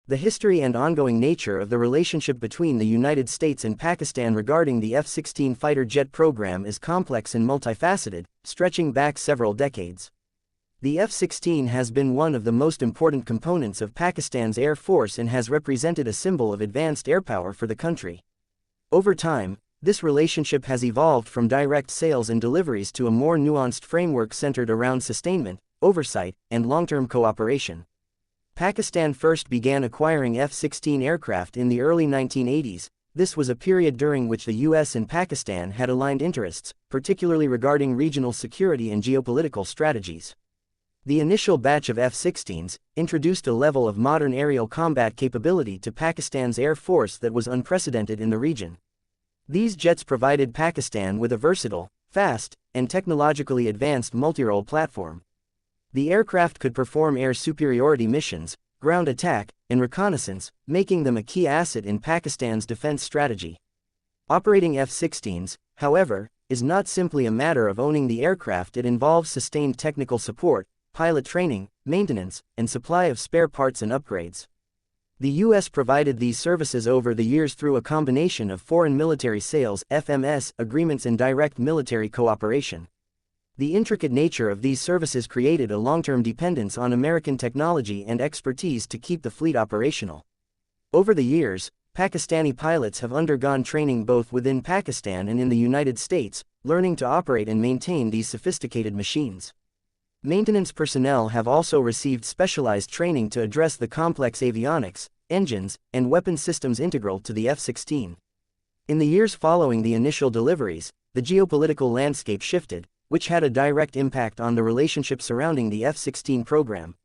The history and ongoing nature of the relationship between the United States and Pakistan regarding the F-16 fighter jet program is complex and multifaceted, stretching back several decades. The F-16 has been one of the most important components of Pakistan's Air Force and has represented a symbol of advanced air power for the country. Over time, this relationship has evolved from direct sales and deliveries to a more nuanced framework centered around sustainment, oversight, and long-term cooperation. Pakistan first began acquiring F-16 aircraft in the early 1980s. This was a period during which the US and Pakistan had aligned interests, particularly regarding regional security and geopolitical strategies. The initial batch of F-16s introduced a level of modern aerial combat capability to Pakistan's Air Force that was unprecedented in the region. These jets provided Pakistan with a versatile, fast, and technologically advanced multi-role platform. The aircraft could perform air superiority missions, ground attack, and reconnaissance, making them a key asset in Pakistan's defense strategy. Operating F-16s, however, is not simply a matter of owning the aircraft. It involves sustained technical support, pilot training, maintenance, and supply of spare parts and upgrades. The U.S. provided these services over the years through a combination of foreign military sales (FMS) agreements and direct military cooperation. The intricate nature of these services created a long-term dependence on American technology and expertise to keep the fleet operational. Over the years, Pakistani pilots have undergone training both within Pakistan and in the United States, learning to operate and maintain these sophisticated machines. Maintenance personnel have also received specialized training to address the complex avionics, engines, and weapon systems integral to the F-16. In the years following the initial deliveries, the geopolitical landscape shifted, which had a direct impact on the relationship surrounding the F-16 program.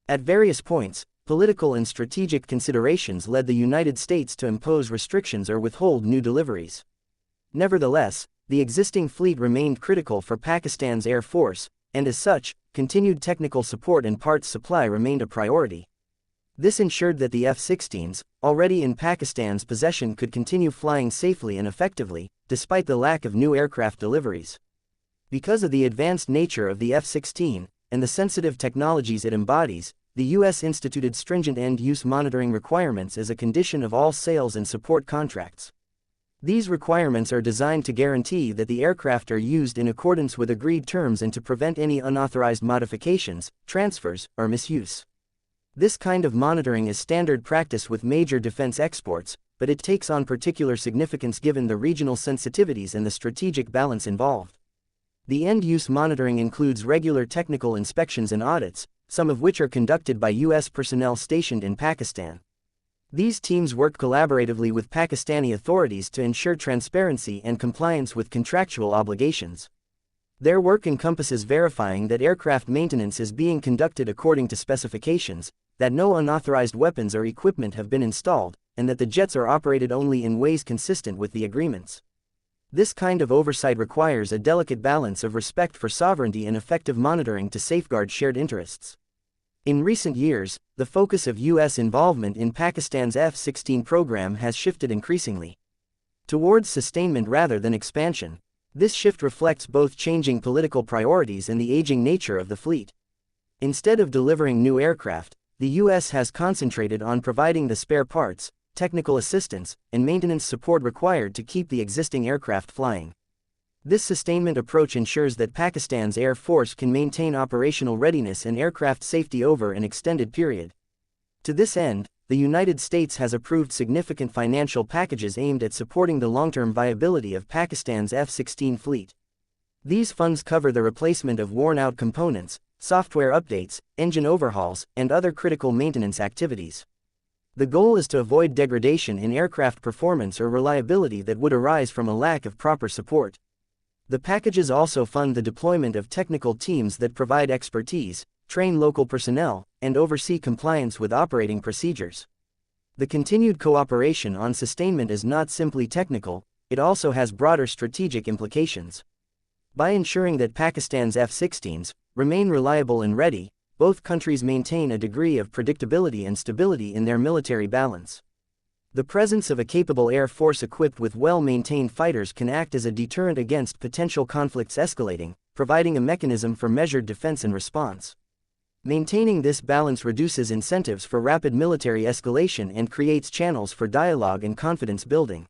At various points, political and strategic considerations led the United States to impose restrictions or withhold new deliveries. Nevertheless, the existing fleet remained critical for Pakistan's Air Force, and as such, continued technical support and parts supply remained a priority. This ensured that the F-16s, already in Pakistan's possession, could continue flying safely and effectively, despite the lack of new aircraft deliveries. Because of the advanced nature of the F-16, and the sensitive technologies it embodies, the U.S. instituted stringent end-use monitoring requirements as a condition of all sales and support contracts. These requirements are designed to guarantee that the aircraft are used in accordance with agreed terms and to prevent any unauthorized modifications, transfers, or misuse. This kind of monitoring is standard practice with major defense exports, but it takes on particular significance given the regional sensitivities and the strategic balance involved. The end-use monitoring includes regular technical inspections and audits, some of which are conducted by U.S. personnel stationed in Pakistan. These teams work collaboratively with Pakistani authorities to ensure transparency and compliance with contractual obligations. Their work encompasses verifying that aircraft maintenance is being conducted according to specifications, that no unauthorized weapons or equipment have been installed, and that the jets are operated only in ways consistent with the agreements. This kind of oversight requires a delicate balance of respect for sovereignty and effective monitoring to safeguard shared interests. In recent years, the focus of U.S. involvement in Pakistan's F-16 program has shifted increasingly towards sustainment rather than expansion. This shift reflects both changing political priorities and the aging nature of the fleet. Instead of delivering new aircraft, the U.S. has concentrated on providing the spare parts, technical assistance, and maintenance support required to keep the existing aircraft flying. This sustainment approach ensures that Pakistan's Air Force can maintain operational readiness and aircraft safety over an extended period. To this end, the United States has approved significant financial packages aimed at supporting the long-term viability of Pakistan's F-16 fleet. These funds cover the replacement of worn-out components, software updates, engine overhauls, and other critical maintenance activities. The goal is to avoid degradation in aircraft performance or reliability that would arise from a lack of proper support. The packages also fund the deployment of technical teams that provide expertise, train local personnel, and oversee compliance with operating procedures. The continued cooperation on sustainment is not simply technical, it also has broader strategic implications. By ensuring that Pakistan's F-16s remain reliable and ready, both countries maintain a degree of predictability and stability in their military balance. The presence of a capable air force equipped with well-maintained fighters can act as a deterrent against potential conflicts escalating, providing a mechanism for measured defense and response. Maintaining this balance reduces incentives for rapid military escalation and creates channels for dialogue and confidence building.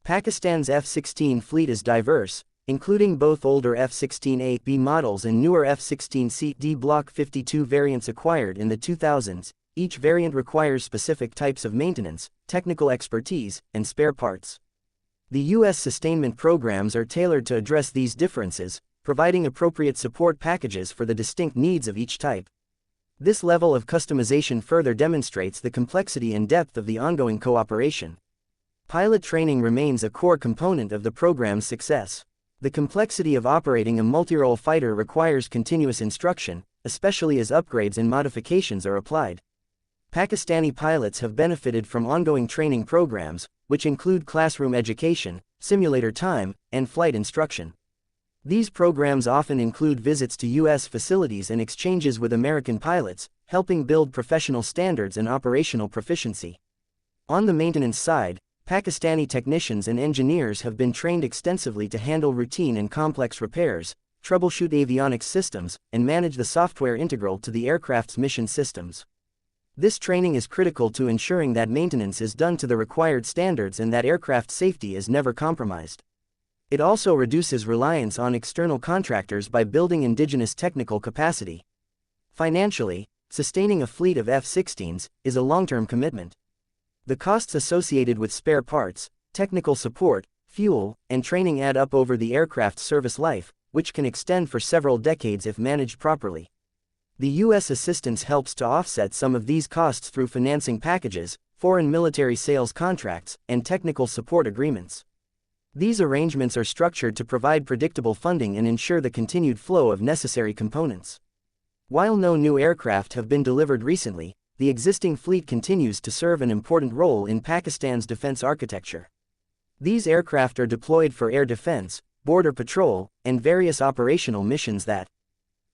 Pakistan's F-16 fleet is diverse, including both older F-16A/B models and newer F-16C/D Block 52 variants acquired in the 2000s. Each variant requires specific types of maintenance, technical expertise, and spare parts. The U.S. sustainment programs are tailored to address these differences, providing appropriate support packages for the distinct needs of each type. This level of customization further demonstrates the complexity and depth of the ongoing cooperation. Pilot training remains a core component of the program's success. The complexity of operating a multi-role fighter requires continuous instruction, especially as upgrades and modifications are applied. Pakistani pilots have benefited from ongoing training programs, which include classroom education, simulator time, and flight instruction. These programs often include visits to U.S. facilities and exchanges with American pilots, helping build professional standards and operational proficiency. On the maintenance side, Pakistani technicians and engineers have been trained extensively to handle routine and complex repairs, troubleshoot avionics systems, and manage the software integral to the aircraft's mission systems. This training is critical to ensuring that maintenance is done to the required standards and that aircraft safety is never compromised. It also reduces reliance on external contractors by building indigenous technical capacity. Financially, sustaining a fleet of F-16s is a long-term commitment. The costs associated with spare parts, technical support, fuel, and training add up over the aircraft's service life, which can extend for several decades if managed properly. The U.S. assistance helps to offset some of these costs through financing packages, foreign military sales contracts, and technical support agreements. These arrangements are structured to provide predictable funding and ensure the continued flow of necessary components. While no new aircraft have been delivered recently, the existing fleet continues to serve an important role in Pakistan's defense architecture. These aircraft are deployed for air defense, border patrol, and various operational missions that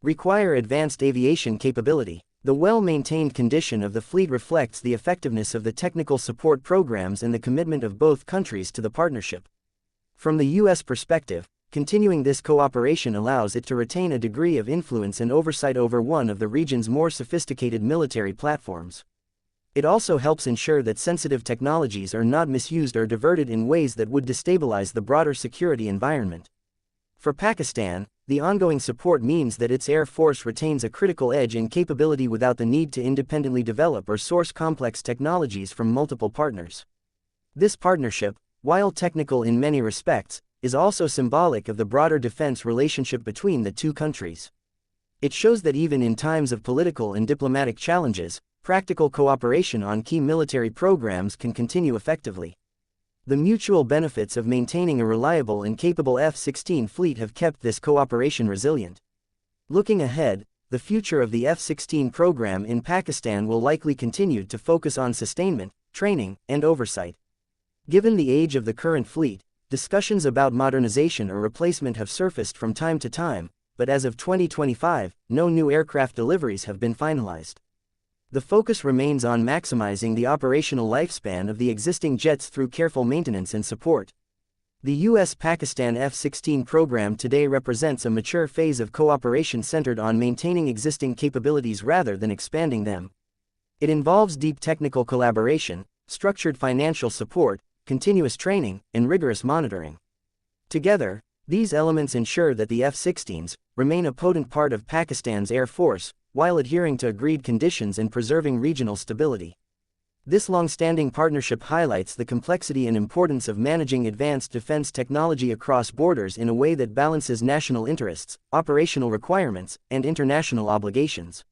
require advanced aviation capability. The well-maintained condition of the fleet reflects the effectiveness of the technical support programs and the commitment of both countries to the partnership. From the U.S. perspective, continuing this cooperation allows it to retain a degree of influence and oversight over one of the region's more sophisticated military platforms. It also helps ensure that sensitive technologies are not misused or diverted in ways that would destabilize the broader security environment. For Pakistan, the ongoing support means that its Air Force retains a critical edge in capability without the need to independently develop or source complex technologies from multiple partners. This partnership, while technical in many respects, is also symbolic of the broader defense relationship between the two countries. It shows that even in times of political and diplomatic challenges, practical cooperation on key military programs can continue effectively. The mutual benefits of maintaining a reliable and capable F-16 fleet have kept this cooperation resilient. Looking ahead, the future of the F-16 program in Pakistan will likely continue to focus on sustainment, training, and oversight. Given the age of the current fleet, discussions about modernization or replacement have surfaced from time to time, but as of 2025, no new aircraft deliveries have been finalized. The focus remains on maximizing the operational lifespan of the existing jets through careful maintenance and support. The U.S.-Pakistan F-16 program today represents a mature phase of cooperation centered on maintaining existing capabilities rather than expanding them. It involves deep technical collaboration, structured financial support, continuous training, and rigorous monitoring. Together, these elements ensure that the F-16s remain a potent part of Pakistan's Air Force, while adhering to agreed conditions and preserving regional stability. This long-standing partnership highlights the complexity and importance of managing advanced defense technology across borders in a way that balances national interests, operational requirements, and international obligations.